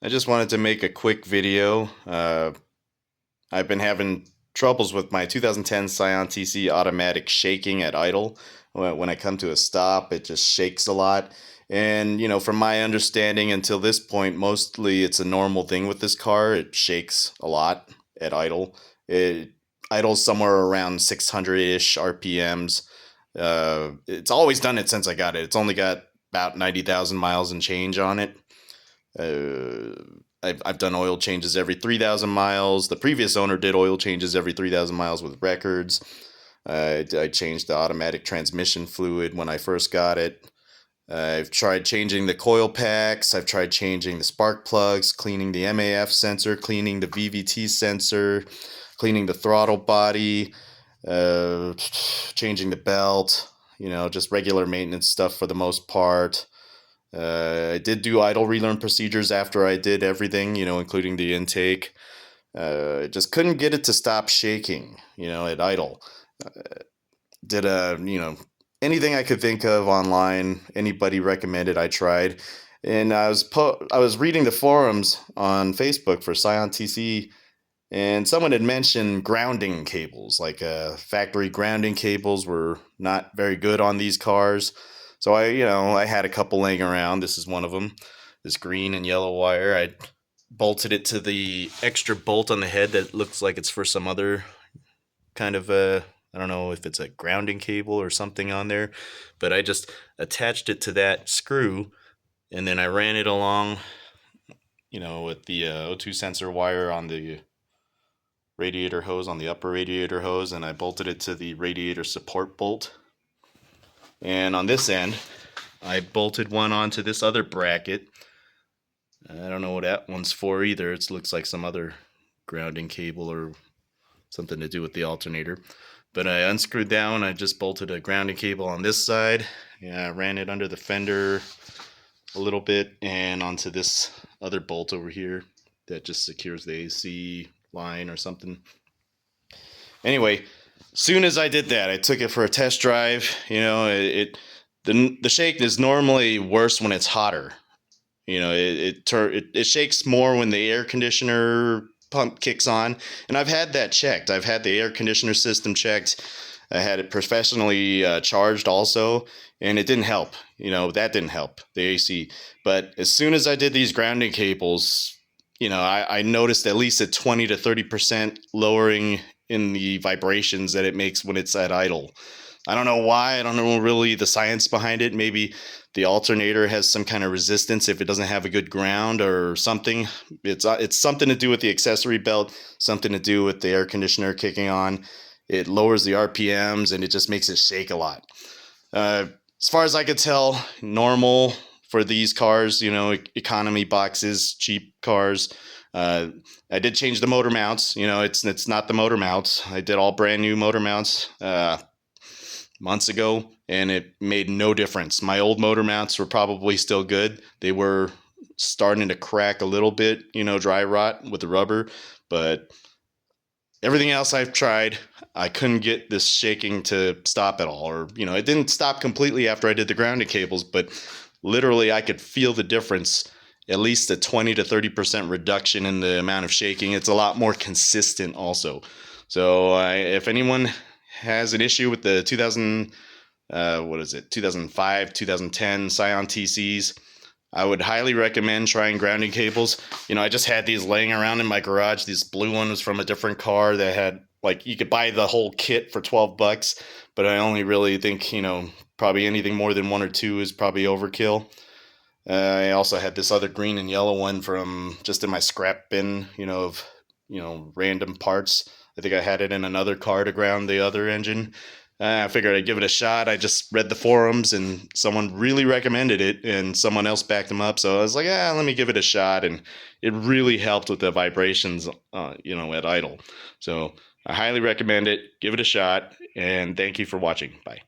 I just wanted to make a quick video. I've been having troubles with my 2010 Scion TC automatic shaking at idle. When I come to a stop, it just shakes a lot. And, from my understanding until this point, mostly it's a normal thing with this car. It shakes a lot at idle. It idles somewhere around 600-ish RPMs. It's always done it since I got it. It's only got about 90,000 miles and change on it. Uh, I've done oil changes every 3,000 miles. The previous owner did oil changes every 3,000 miles with records. I changed the automatic transmission fluid when I first got it. I've tried changing the coil packs. I've tried changing the spark plugs, cleaning the MAF sensor, cleaning the VVT sensor, cleaning the throttle body, changing the belt, just regular maintenance stuff for the most part. I did do idle relearn procedures after I did everything, including the intake. Just couldn't get it to stop shaking, at idle. Did anything I could think of online, anybody recommended, I tried. And I was reading the forums on Facebook for Scion TC, and someone had mentioned grounding cables, like factory grounding cables were not very good on these cars. So I had a couple laying around. This is one of them, this green and yellow wire. I bolted it to the extra bolt on the head that looks like it's for some other kind of I don't know if it's a grounding cable or something on there, but I just attached it to that screw, and then I ran it along, with the O2 sensor wire on the radiator hose, on the upper radiator hose, and I bolted it to the radiator support bolt. And on this end, I bolted one onto this other bracket. I don't know what that one's for either. It looks like some other grounding cable or something to do with the alternator. But I unscrewed that one. I just bolted a grounding cable on this side. Yeah, I ran it under the fender a little bit and onto this other bolt over here that just secures the AC line or something. Anyway, soon as I did that, I took it for a test drive. The shake is normally worse when it's hotter. It shakes more when the air conditioner pump kicks on, and I've had that checked. I've had the air conditioner system checked. I had it professionally charged also, and it didn't help. That didn't help the AC. But as soon as I did these grounding cables, I noticed at least a 20 to 30% lowering in the vibrations that it makes when it's at idle. I don't know why. I don't know really the science behind it. Maybe the alternator has some kind of resistance if it doesn't have a good ground or something. It's something to do with the accessory belt, something to do with the air conditioner kicking on. It lowers the RPMs and it just makes it shake a lot. As far as I could tell, normal for these cars, economy boxes, cheap cars. I did change the motor mounts. It's not the motor mounts. I did all brand new motor mounts months ago, and it made no difference. My old motor mounts were probably still good. They were starting to crack a little bit, dry rot with the rubber, but everything else I've tried, I couldn't get this shaking to stop at all. Or, it didn't stop completely after I did the grounding cables, but literally I could feel the difference, at least a 20 to 30% reduction in the amount of shaking. It's a lot more consistent also. So if anyone has an issue with the 2005, 2010 Scion TCs, I would highly recommend trying grounding cables. I just had these laying around in my garage. This blue one was from a different car that had, you could buy the whole kit for $12, but I only really think, probably anything more than one or two is probably overkill. I also had this other green and yellow one from just in my scrap bin, of random parts. I think I had it in another car to ground the other engine. I figured I'd give it a shot. I just read the forums and someone really recommended it and someone else backed them up. So I was like, let me give it a shot. And it really helped with the vibrations, at idle. So I highly recommend it. Give it a shot. And thank you for watching. Bye.